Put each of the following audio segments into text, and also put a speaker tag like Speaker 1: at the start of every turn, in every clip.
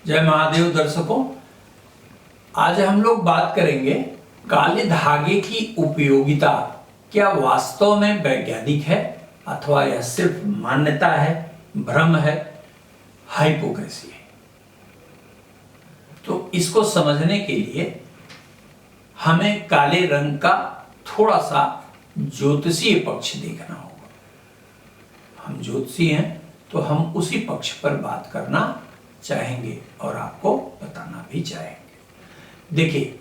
Speaker 1: जय महादेव दर्शकों, आज हम लोग बात करेंगे काले धागे की उपयोगिता क्या वास्तव में वैज्ञानिक है अथवा यह सिर्फ मान्यता है, भ्रम है, हाइपोक्रेसी है। तो इसको समझने के लिए हमें काले रंग का थोड़ा सा ज्योतिषीय पक्ष देखना होगा। हम ज्योतिषी हैं तो हम उसी पक्ष पर बात करना चाहेंगे और आपको बताना भी चाहेंगे। देखिए,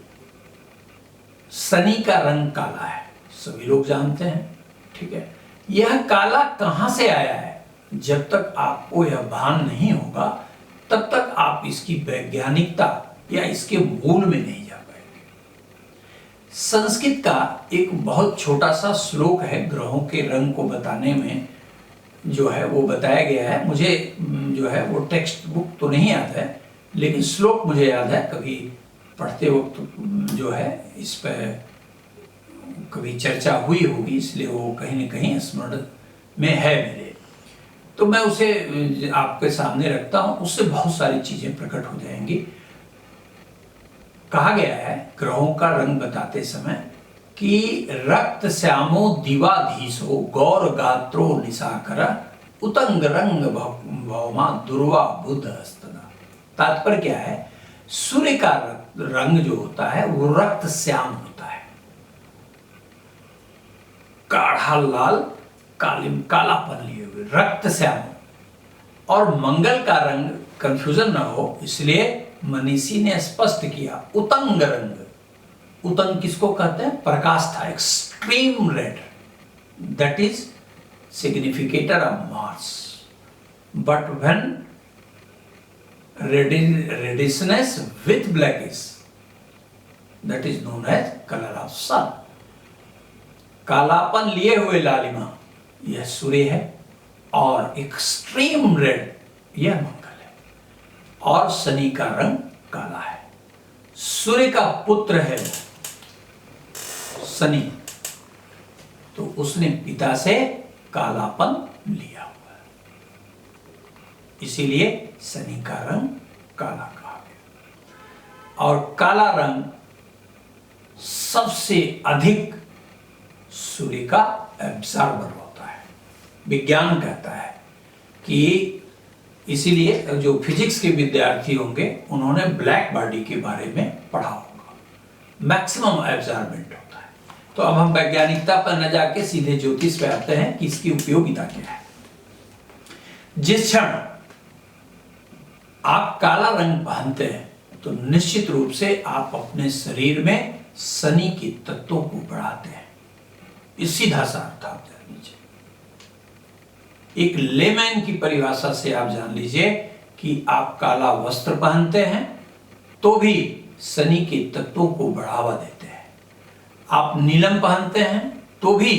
Speaker 1: शनि का रंग काला है, सभी लोग जानते हैं, ठीक है। यह काला कहां से आया है, जब तक आपको यह भान नहीं होगा तब तक आप इसकी वैज्ञानिकता या इसके मूल में नहीं जा पाएंगे। संस्कृत का एक बहुत छोटा सा श्लोक है ग्रहों के रंग को बताने में, जो है वो बताया गया है। मुझे जो है वो टेक्स्ट बुक तो नहीं याद है, लेकिन श्लोक मुझे याद है। कभी पढ़ते वक्त जो है इस पर कभी चर्चा हुई होगी, इसलिए वो कहीं न कहीं स्मरण में है मेरे। तो मैं उसे आपके सामने रखता हूँ, उससे बहुत सारी चीजें प्रकट हो जाएंगी। कहा गया है ग्रहों का रंग बताते समय कि रक्त श्यामो दिवाधीशो गौर गात्रो निशाकर उतंग रंग भौमा दुर्वा बुध हस्तदा। तात्पर्य क्या है, सूर्य का रंग जो होता है वो रक्त श्याम होता है, गाढ़ा लाल कालापन लिए हुए रक्त श्याम। और मंगल का रंग कंफ्यूजन ना हो इसलिए मनीषी ने स्पष्ट किया उतंग रंग। उतंग किसको कहते हैं, प्रकाश था, extreme red, that is significator of Mars. But when reddishness with blackish, that is known as colour of sun. कालापन लिए हुए लालिमा यह सूर्य है, और एक्सट्रीम रेड यह मंगल है, और शनि का रंग काला है। सूर्य का पुत्र है शनि, तो उसने पिता से कालापन लिया हुआ है, इसीलिए शनि का रंग काला कहा गया। और काला रंग सबसे अधिक सूर्य का एब्जॉर्बर होता है। विज्ञान कहता है कि इसीलिए जो फिजिक्स के विद्यार्थी होंगे उन्होंने ब्लैक बॉडी के बारे में पढ़ा होगा, मैक्सिमम एब्जॉर्बेंट होता है। तो अब हम वैज्ञानिकता पर न जाके सीधे ज्योतिष पे आते हैं कि इसकी उपयोगिता क्या है। जिस क्षण आप काला रंग पहनते हैं तो निश्चित रूप से आप अपने शरीर में शनि के तत्वों को बढ़ाते हैं। इस सीधा सा अर्थ आप जान लीजिए, एक लेमैन की परिभाषा से आप जान लीजिए कि आप काला वस्त्र पहनते हैं तो भी शनि के तत्वों को बढ़ावा देते हैं। आप नीलम पहनते हैं तो भी,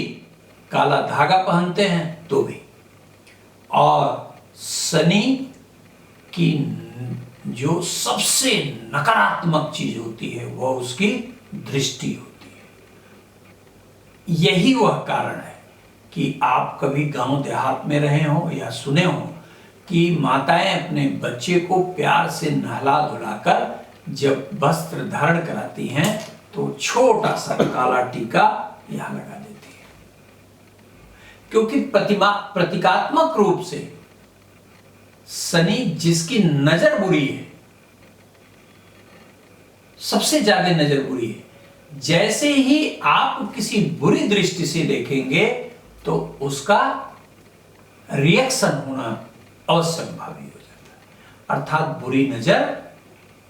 Speaker 1: काला धागा पहनते हैं तो भी। और शनि की जो सबसे नकारात्मक चीज होती है वह उसकी दृष्टि होती है। यही वह कारण है कि आप कभी गांव देहात में रहे हो या सुने हो कि माताएं अपने बच्चे को प्यार से नहला धुलाकर जब वस्त्र धारण कराती हैं तो छोटा सा काला टीका यहां लगा देती है, क्योंकि प्रतीकात्मक रूप से शनि जिसकी नजर बुरी है, सबसे ज्यादा नजर बुरी है, जैसे ही आप किसी बुरी दृष्टि से देखेंगे तो उसका रिएक्शन होना अवश्य भावी हो जाता है, अर्थात बुरी नजर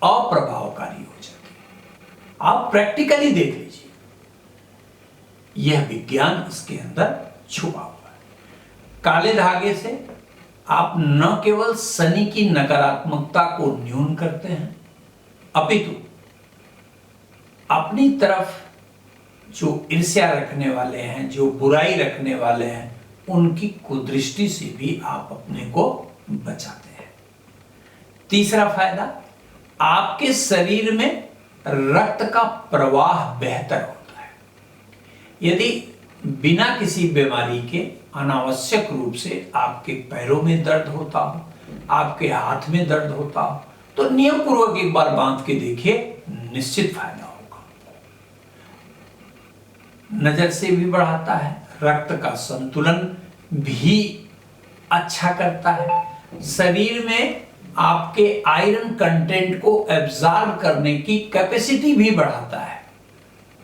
Speaker 1: अप्रभावकारी हो जाती है। आप प्रैक्टिकली देख लीजिए, यह विज्ञान इसके अंदर छुपा हुआ है। काले धागे से आप न केवल शनि की नकारात्मकता को न्यून करते हैं, अपितु अपनी तरफ जो ईर्ष्या रखने वाले हैं, जो बुराई रखने वाले हैं, उनकी कुदृष्टि से भी आप अपने को बचाते हैं। तीसरा फायदा, आपके शरीर में रक्त का प्रवाह बेहतर होता है। यदि बिना किसी बीमारी के अनावश्यक रूप से आपके पैरों में दर्द होता हो, आपके हाथ में दर्द होता हो, तो नियम पूर्वक एक बार बांध के देखिए, निश्चित फायदा होगा। नजर से भी बढ़ाता है, रक्त का संतुलन भी अच्छा करता है, शरीर में आपके आयरन कंटेंट को एब्जॉर्ब करने की कैपेसिटी भी बढ़ाता है।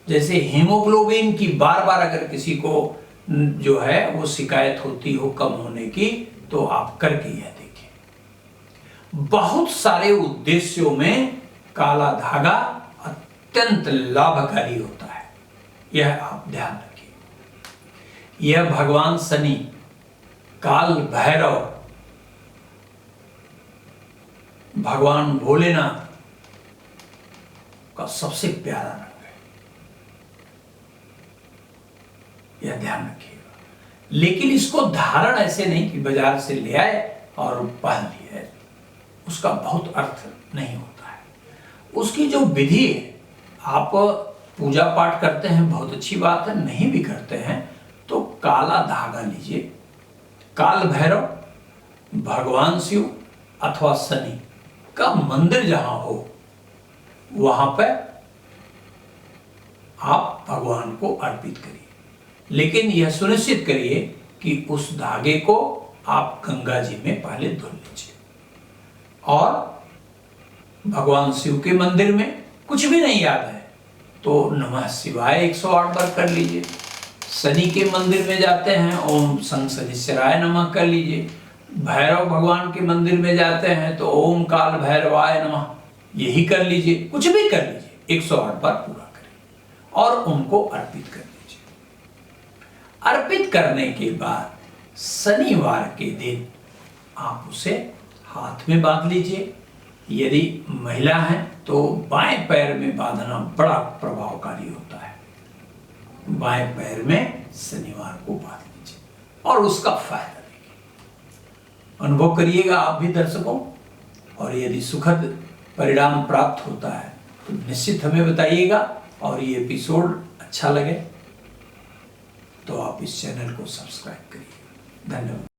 Speaker 1: जैसे हीमोग्लोबिन की बार बार अगर किसी को जो है वो शिकायत होती हो कम होने की, तो आप करके यह देखिए। बहुत सारे उद्देश्यों में काला धागा अत्यंत लाभकारी होता है, यह आप ध्यान रखिए। यह भगवान शनि, काल भैरव, भगवान भोलेनाथ का सबसे प्यारा रंग है, यह ध्यान रखिएगा। लेकिन इसको धारण ऐसे नहीं कि बाजार से ले आए और पहन लिए, उसका बहुत अर्थ नहीं होता है। उसकी जो विधि है, आप पूजा पाठ करते हैं बहुत अच्छी बात है, नहीं भी करते हैं तो काला धागा लीजिए, काल भैरव, भगवान शिव अथवा शनि का मंदिर जहां हो वहां पर आप भगवान को अर्पित करिए। लेकिन यह सुनिश्चित करिए कि उस धागे को आप गंगा जी में पहले धुल लीजिए, और भगवान शिव के मंदिर में कुछ भी नहीं याद है तो नमः शिवाय 108 बार कर लीजिए। शनि के मंदिर में जाते हैं, ओम शं शनिश्चराय नमः कर लीजिए। भैरव भगवान के मंदिर में जाते हैं तो ओम काल भैरवाय नमः यही कर लीजिए, कुछ भी कर लीजिए, 108 बार पूरा करिए और उनको अर्पित कर लीजिए। अर्पित करने के बाद शनिवार के दिन आप उसे हाथ में बांध लीजिए। यदि महिला है तो बाएं पैर में बांधना बड़ा प्रभावकारी होता है। बाएं पैर में शनिवार को बांध लीजिए और उसका फायदा देखिए, अनुभव करिएगा आप भी दर्शकों। और यदि सुखद परिणाम प्राप्त होता है तो निश्चित हमें बताइएगा, और ये एपिसोड अच्छा लगे तो आप इस चैनल को सब्सक्राइब करिए। धन्यवाद।